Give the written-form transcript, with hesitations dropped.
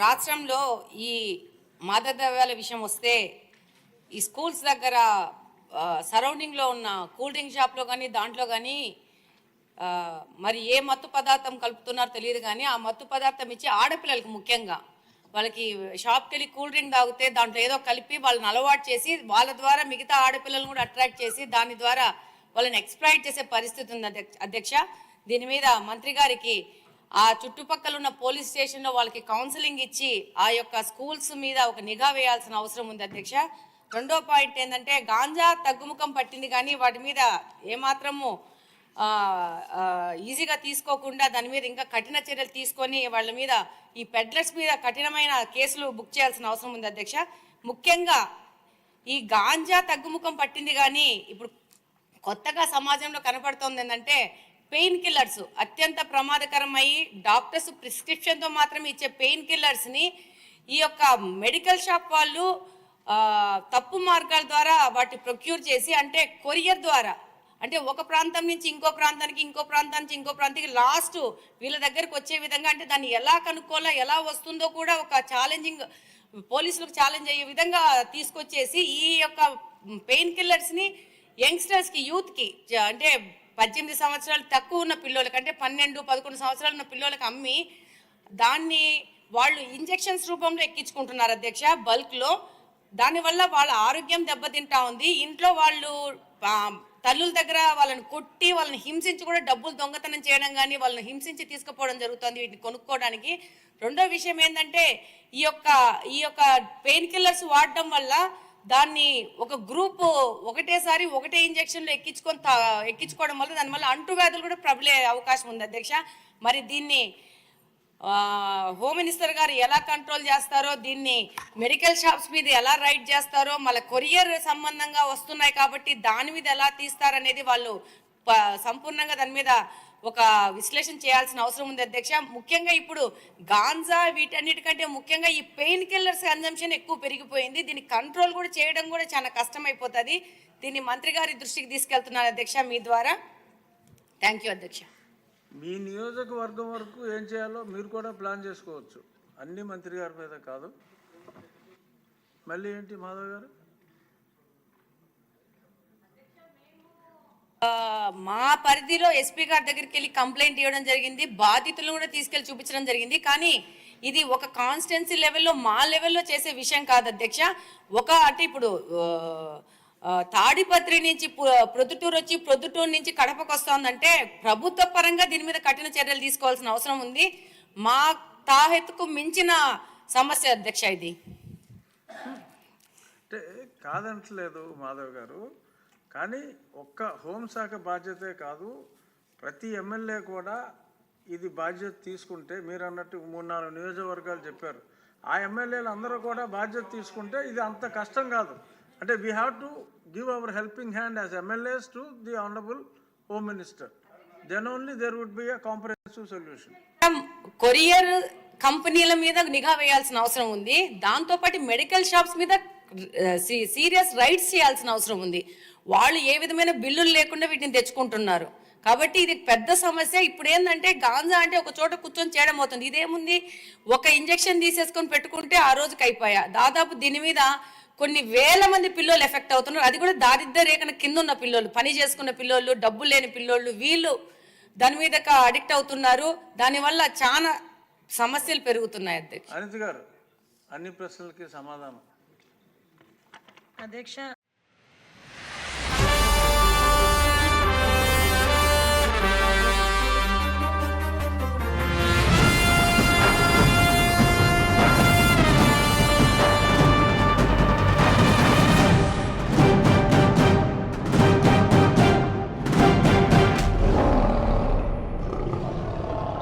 రాష్ట్రంలో ఈ మాదక ద్రవ్యాల విషయం వస్తే ఈ స్కూల్స్ దగ్గర సరౌండింగ్లో ఉన్న కూల్ డ్రింక్ షాప్లో కానీ దాంట్లో కానీ మరి ఏ మత్తు పదార్థం కలుపుతున్నారో తెలియదు కానీ ఆ మత్తు పదార్థం ఇచ్చి ఆడపిల్లలకు ముఖ్యంగా వాళ్ళకి షాప్కి వెళ్ళి కూల్ డ్రింక్ తాగితే దాంట్లో ఏదో కలిపి వాళ్ళని అలవాటు చేసి వాళ్ళ ద్వారా మిగతా ఆడపిల్లలను కూడా అట్రాక్ట్ చేసి దాని ద్వారా వాళ్ళని ఎక్స్‌ప్లాయిట్ చేసే పరిస్థితి ఉంది అధ్యక్ష. దీని మీద మంత్రి గారికి ఆ చుట్టుపక్కల ఉన్న పోలీస్ స్టేషన్లో వాళ్ళకి కౌన్సిలింగ్ ఇచ్చి ఆ యొక్క స్కూల్స్ మీద ఒక నిఘా వేయాల్సిన అవసరం ఉంది అధ్యక్ష. రెండో పాయింట్ ఏంటంటే గాంజా తగ్గుముఖం పట్టింది కానీ వాటి మీద ఏమాత్రము ఈజీగా తీసుకోకుండా దాని మీద ఇంకా కఠిన చర్యలు తీసుకొని వాళ్ళ మీద ఈ పెడ్లర్స్ మీద కఠినమైన కేసులు బుక్ చేయాల్సిన అవసరం ఉంది అధ్యక్ష. ముఖ్యంగా ఈ గాంజా తగ్గుముఖం పట్టింది కానీ ఇప్పుడు కొత్తగా సమాజంలో కనపడుతోంది ఏంటంటే పెయిన్ కిల్లర్స్ అత్యంత ప్రమాదకరమయ్యి డాక్టర్స్ ప్రిస్క్రిప్షన్తో మాత్రమే ఇచ్చే పెయిన్ కిల్లర్స్ని ఈ యొక్క మెడికల్ షాప్ వాళ్ళు తప్పు మార్గాల ద్వారా వాటి ప్రొక్యూర్ చేసి అంటే కొరియర్ ద్వారా అంటే ఒక ప్రాంతం నుంచి ఇంకో ప్రాంతానికి ఇంకో ప్రాంతం నుంచి ఇంకో ప్రాంతానికి లాస్ట్ వీళ్ళ దగ్గరకు వచ్చే విధంగా అంటే దాన్ని ఎలా కనుక్కోవాలో ఎలా వస్తుందో కూడా ఒక ఛాలెంజింగ్ పోలీసులకు ఛాలెంజ్ అయ్యే విధంగా తీసుకొచ్చేసి ఈ యొక్క పెయిన్ కిల్లర్స్ని యంగ్స్టర్స్కి యూత్కి అంటే 18 సంవత్సరాలు తక్కువ ఉన్న పిల్లలకి అంటే 12-11 సంవత్సరాలు ఉన్న పిల్లలకి అమ్మి దాన్ని వాళ్ళు ఇంజెక్షన్స్ రూపంలో ఎక్కించుకుంటున్నారు అధ్యక్ష బల్క్లో. దానివల్ల వాళ్ళ ఆరోగ్యం దెబ్బతింటా ఉంది. ఇంట్లో వాళ్ళు తల్లుల దగ్గర వాళ్ళని కొట్టి వాళ్ళని హింసించి కూడా డబ్బులు దొంగతనం చేయడం కానీ వాళ్ళని హింసించి తీసుకుపోవడం జరుగుతుంది వీటిని కొనుక్కోవడానికి. రెండో విషయం ఏంటంటే ఈ యొక్క పెయిన్ కిల్లర్స్ వాడడం వల్ల దాన్ని ఒక గ్రూప్ ఒకటేసారి ఒకటే ఇంజెక్షన్లో ఎక్కించుకోవడం వల్ల దానివల్ల అంటువ్యాధులు కూడా ప్రబలే అవకాశం ఉంది అధ్యక్ష. మరి దీన్ని హోమ్ మినిస్టర్ గారు ఎలా కంట్రోల్ చేస్తారో దీన్ని మెడికల్ షాప్స్ మీద ఎలా రైడ్ చేస్తారో మళ్ళీ కొరియర్ సంబంధంగా వస్తున్నాయి కాబట్టి దాని మీద ఎలా తీస్తారనేది వాళ్ళు సంపూర్ణంగా దాని మీద ఒక విశ్లేషణ చేయాల్సిన అవసరం ఉంది అధ్యక్ష. ముఖ్యంగా ఇప్పుడు గాంజా వీటన్నిటికంటే ముఖ్యంగా ఈ పెయిన్ కిల్లర్స్ కన్జంప్షన్ ఎక్కువ పెరిగిపోయింది. దీన్ని కంట్రోల్ కూడా చేయడం కూడా చాలా కష్టమైపోతుంది. దీన్ని మంత్రి గారి దృష్టికి తీసుకెళ్తున్నారు అధ్యక్ష మీ ద్వారా. థ్యాంక్ యూ అధ్యక్ష. మీ నియోజకవర్గం వరకు ఏం చేయాలో మీరు కూడా ప్లాన్ చేసుకోవచ్చు, అన్ని మంత్రి గారి మీద కాదు. మళ్ళీ ఏంటి మాధవ్ గారు? మా పరిధిలో ఎస్పీ గారి దగ్గరికి వెళ్ళి కంప్లైంట్ ఇవ్వడం జరిగింది, బాధితులను కూడా తీసుకెళ్లి చూపించడం జరిగింది. కానీ ఇది ఒక కాన్స్టిట్యున్సీ లెవెల్లో మా లెవెల్లో చేసే విషయం కాదు అధ్యక్ష. అంటే ఇప్పుడు తాడిపత్రి నుంచి ప్రొద్దుటూరు వచ్చి ప్రొద్దుటూరు నుంచి కడపకు వస్తుందంటే ప్రభుత్వ పరంగా దీని మీద కఠిన చర్యలు తీసుకోవాల్సిన అవసరం ఉంది. మా తాహెత్తుకు మించిన సమస్య అధ్యక్ష ఇది. అంటే కాదంటలేదు మాధవ్ గారు, కానీ ఒక్క హోంశాఖ బాధ్యతే కాదు, ప్రతి ఎమ్మెల్యే కూడా ఇది బాధ్యత తీసుకుంటే మీరు అన్నట్టు 3-4 నియోజకవర్గాలు చెప్పారు, ఆ ఎమ్మెల్యేలు అందరూ కూడా బాధ్యత తీసుకుంటే ఇది అంత కష్టం కాదు. అంటే we have to give our helping hand as MLAs to the honourable home minister. Then only there would be a comprehensive solution. Courier కంపెనీల మీద నిఘా వేయాల్సిన అవసరం ఉంది. దాంతోపాటు మెడికల్ షాప్స్ మీద సీరియస్ రైడ్స్ చేయాల్సిన అవసరం ఉంది. వాళ్ళు ఏ విధమైన బిల్లులు లేకుండా వీటిని తెచ్చుకుంటున్నారు కాబట్టి ఇది పెద్ద సమస్య. ఇప్పుడు ఏంటంటే గాంజా అంటే ఒక చోట కూర్చొని చేయడం అవుతుంది. ఇదేముంది, ఒక ఇంజెక్షన్ తీసేసుకొని పెట్టుకుంటే ఆ రోజుకి అయిపోయా. దాదాపు దీని మీద కొన్ని వేల మంది పిల్లలు ఎఫెక్ట్ అవుతున్నారు. అది కూడా దారిద్ర్య రేఖన కింద ఉన్న పిల్లలు, పని చేసుకున్న పిల్లలు, డబ్బులు లేని పిల్లలు, వీళ్ళు దాని మీద అడిక్ట్ అవుతున్నారు. దానివల్ల చాలా సమస్యలు పెరుగుతున్నాయి అధ్యక్ష. అనిత గారు, అన్ని ప్రశ్నలకి సమాధానం. అధ్యక్ష,